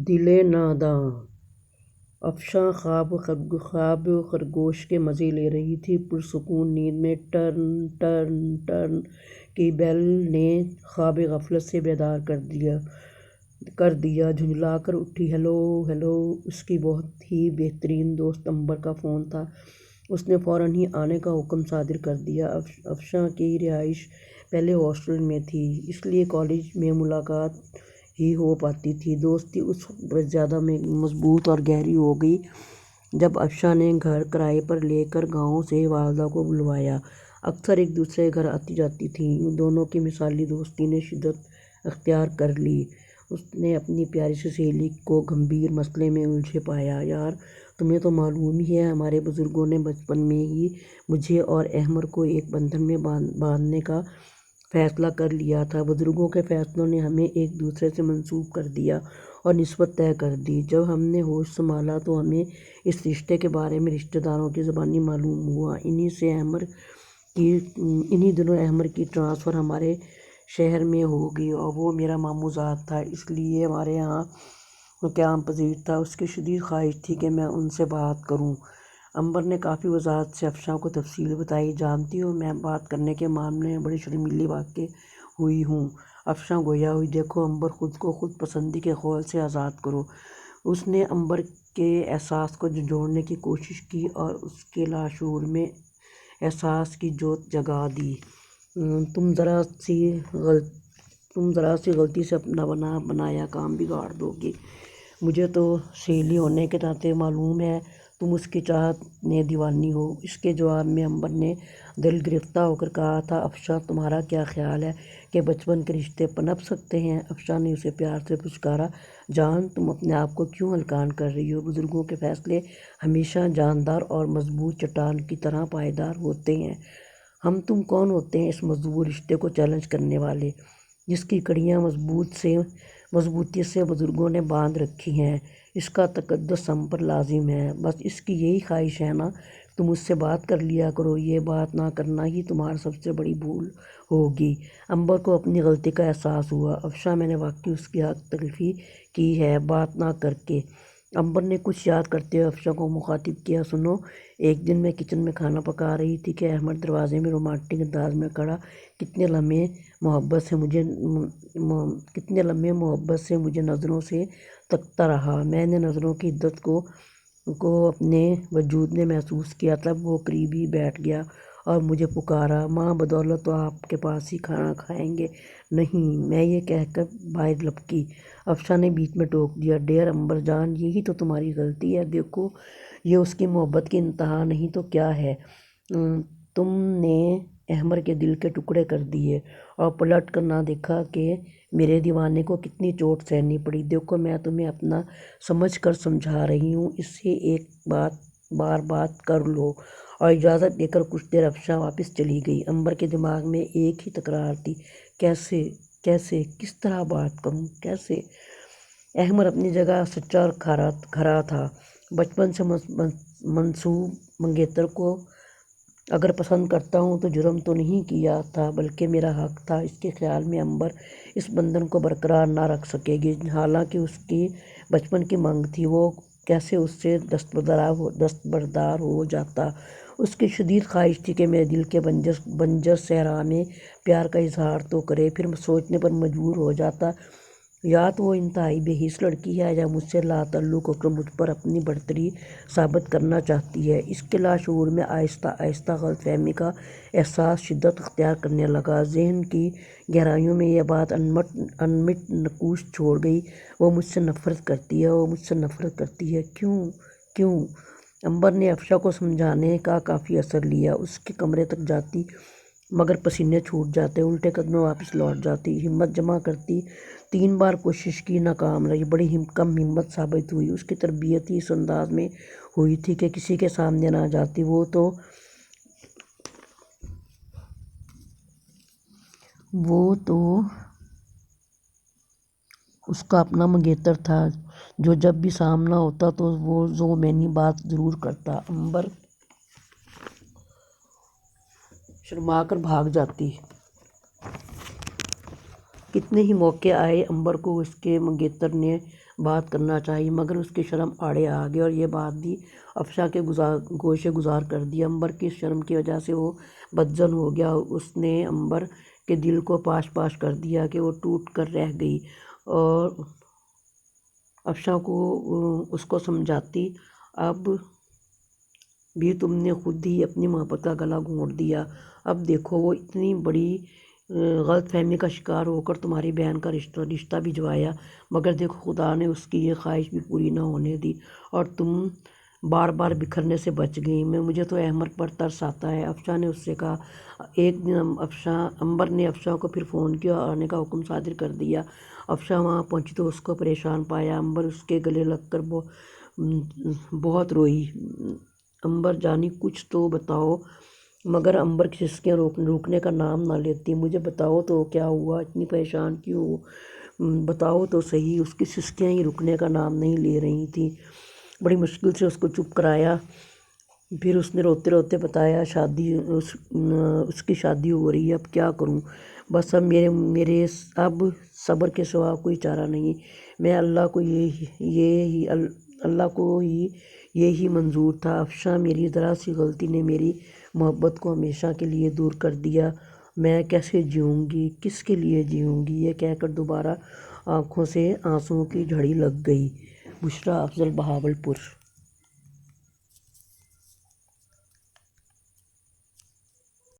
دل ناداں افشاں خواب خرگوش کے مزے لے رہی تھی۔ پرسکون نیند میں ٹرن ٹرن ٹرن کی بیل نے خواب غفلت سے بیدار کر دیا۔ جھنجھلا کر اٹھی۔ ہیلو ہیلو، اس کی بہت ہی بہترین دوست امبر کا فون تھا۔ اس نے فوراً ہی آنے کا حکم صادر کر دیا۔ افشاں کی رہائش پہلے ہاسٹل میں تھی، اس لیے کالج میں ملاقات ہی ہو پاتی تھی۔ دوستی اس وقت زیادہ مضبوط اور گہری ہو گئی جب افشاں نے گھر کرائے پر لے کر گاؤں سے والدہ کو بلوایا۔ اکثر ایک دوسرے کے گھر آتی جاتی تھیں۔ دونوں کی مثالی دوستی نے شدت اختیار کر لی۔ اس نے اپنی پیاری سی سہیلی کو گمبھیر مسئلے میں الجھے پایا۔ یار، تمہیں تو معلوم ہی ہے، ہمارے بزرگوں نے بچپن میں ہی مجھے اور احمر کو ایک بندھن میں باندھنے کا فیصلہ کر لیا تھا۔ بزرگوں کے فیصلوں نے ہمیں ایک دوسرے سے منسوب کر دیا اور نسبت طے کر دی۔ جب ہم نے ہوش سنبھالا تو ہمیں اس رشتے کے بارے میں رشتہ داروں کی زبانی معلوم ہوا۔ انہی دنوں احمر کی ٹرانسفر ہمارے شہر میں ہو گئی اور وہ میرا ماموزاد تھا، اس لیے ہمارے یہاں قیام پذیر تھا۔ اس کی شدید خواہش تھی کہ میں ان سے بات کروں۔ امبر نے کافی وضاحت سے افشاں کو تفصیل بتائی۔ جانتی ہو، میں بات کرنے کے معاملے میں بڑی شرمیلی واقع ہوئی ہوں۔ افشاں گویا ہوئی، دیکھو امبر، خود کو خود پسندی کے خول سے آزاد کرو۔ اس نے امبر کے احساس کو جھنجھوڑنے کی کوشش کی اور اس کے لاشعور میں احساس کی جوت جگا دی۔ تم ذرا سی غلطی سے اپنا بنایا کام بگاڑ دو گے۔ مجھے تو سہیلی ہونے کے ناطے معلوم ہے تم اس کی چاہت میں دیوانی ہو۔ اس کے جواب میں امبر نے دل گرفتہ ہو کر کہا تھا، افشاں، تمہارا کیا خیال ہے کہ بچپن کے رشتے پنپ سکتے ہیں؟ افشاں نے اسے پیار سے پچکارا، جان، تم اپنے آپ کو کیوں ہلکان کر رہی ہو؟ بزرگوں کے فیصلے ہمیشہ جاندار اور مضبوط چٹان کی طرح پائیدار ہوتے ہیں۔ ہم تم کون ہوتے ہیں اس مضبوط رشتے کو چیلنج کرنے والے، جس کی کڑیاں مضبوطی سے بزرگوں نے باندھ رکھی ہیں؟ اس کا تقدس ہم پر لازم ہے۔ بس اس کی یہی خواہش ہے نا؟ تم اس سے بات کر لیا کرو۔ یہ بات نہ کرنا ہی تمہاری سب سے بڑی بھول ہوگی۔ امبر کو اپنی غلطی کا احساس ہوا۔ افشاں، میں نے واقعی اس کی حق تلفی کی ہے بات نہ کر کے۔ امبر نے کچھ یاد کرتے ہوئے افشاں کو مخاطب کیا، سنو، ایک دن میں کچن میں کھانا پکا رہی تھی کہ احمر دروازے میں رومانٹک انداز میں کھڑا کتنے لمحے محبت سے مجھے نظروں سے تکتا رہا۔ میں نے نظروں کی حدت کو اپنے وجود میں محسوس کیا۔ تب وہ قریب ہی بیٹھ گیا اور مجھے پکارا، ماں، بدولت تو آپ کے پاس ہی کھانا کھائیں گے۔ نہیں، میں یہ کہہ کر باہر لپکی۔ افشاں نے بیچ میں ٹوک دیا، ڈیئر امبر جان، یہی تو تمہاری غلطی ہے۔ دیکھو، یہ اس کی محبت کی انتہا نہیں تو کیا ہے؟ تم نے احمر کے دل کے ٹکڑے کر دیے اور پلٹ کر نہ دیکھا کہ میرے دیوانے کو کتنی چوٹ سہنی پڑی۔ دیکھو، میں تمہیں اپنا سمجھ کر سمجھا رہی ہوں، اس سے ایک بار بات کر لو۔ اور اجازت دے کر کچھ دیر افشاں واپس چلی گئی۔ امبر کے دماغ میں ایک ہی تکرار تھی، کیسے، کس طرح بات کروں، کیسے؟ احمر اپنی جگہ سچا اور کھرا تھا۔ بچپن سے منسوب منگیتر کو اگر پسند کرتا ہوں تو جرم تو نہیں کیا تھا، بلکہ میرا حق تھا۔ اس کے خیال میں امبر اس بندھن کو برقرار نہ رکھ سکے گی، حالانکہ اس کی بچپن کی مانگ تھی۔ وہ کیسے اس سے دستبردار ہو جاتا؟ اس کی شدید خواہش تھی کہ میرے دل کے بنجر صحرا میں پیار کا اظہار تو کرے۔ پھر سوچنے پر مجبور ہو جاتا، یا تو وہ انتہائی بے حس لڑکی ہے یا مجھ سے لاتعلق ہو کر مجھ پر اپنی برتری ثابت کرنا چاہتی ہے۔ اس کے لاشعور میں آہستہ آہستہ غلط فہمی کا احساس شدت اختیار کرنے لگا۔ ذہن کی گہرائیوں میں یہ بات انمٹ نقوش چھوڑ گئی، وہ مجھ سے نفرت کرتی ہے، وہ مجھ سے نفرت کرتی ہے۔ کیوں؟ امبر نے افشاں کو سمجھانے کا کافی اثر لیا۔ اس کے کمرے تک جاتی مگر پسینے چھوٹ جاتے، الٹے قدمیں واپس لوٹ جاتی، ہمت جمع کرتی۔ 3 بار کوشش کی، ناکام رہی، بڑی کم ہمت ثابت ہوئی۔ اس کی تربیت ہی اس انداز میں ہوئی تھی کہ کسی کے سامنے نہ جاتی۔ وہ تو اس کا اپنا منگیتر تھا جو جب بھی سامنا ہوتا تو وہ ذومعنی بات ضرور کرتا۔ امبر شرما کر بھاگ جاتی۔ کتنے ہی موقع آئے امبر کو اس کے منگیتر نے بات کرنا چاہی، مگر اس کی شرم آڑے آ گئی اور یہ بات بھی افشاں کے گوشے گزار کر دی۔ امبر کی شرم کی وجہ سے وہ بدظن ہو گیا۔ اس نے امبر کے دل کو پاش پاش کر دیا کہ وہ ٹوٹ کر رہ گئی، اور افشاں کو اس کو سمجھاتی، اب بھی تم نے خود ہی اپنی محبت کا گلا گھونٹ دیا۔ اب دیکھو، وہ اتنی بڑی غلط فہمی کا شکار ہو کر تمہاری بہن کا رشتہ بھجوایا، مگر دیکھو خدا نے اس کی یہ خواہش بھی پوری نہ ہونے دی اور تم بار بار بکھرنے سے بچ گئی۔ مجھے تو احمق پر ترس آتا ہے، افشاں نے اس سے کہا۔ ایک دن امبر نے افشاں کو پھر فون کیا اور آنے کا حکم صادر کر دیا۔ افشاں وہاں پہنچی تو اس کو پریشان پایا۔ امبر اس کے گلے لگ کر بہت روئی۔ امبر جانی کچھ تو بتاؤ، مگر امبر کی سسکیاں رکنے کا نام نہ لیتی۔ مجھے بتاؤ تو کیا ہوا، اتنی پریشان کیوں ہو، بتاؤ تو صحیح۔ اس کی سسکیاں ہی رکنے کا نام نہیں لے رہی تھیں۔ بڑی مشکل سے اس کو چپ کرایا، پھر اس نے روتے روتے بتایا، اس کی شادی ہو رہی ہے، اب کیا کروں، بس اب میرے اب صبر کے سوا کوئی چارہ نہیں۔ میں اللہ کو یہی منظور تھا۔ افشاں، میری ذرا سی غلطی نے میری محبت کو ہمیشہ کے لیے دور کر دیا۔ میں کیسے جیوں گی، کس کے لیے جیوں گی، یہ کہہ کر دوبارہ آنکھوں سے آنسوؤں کی جھڑی لگ گئی۔ بشریٰ افضل، بہاولپور۔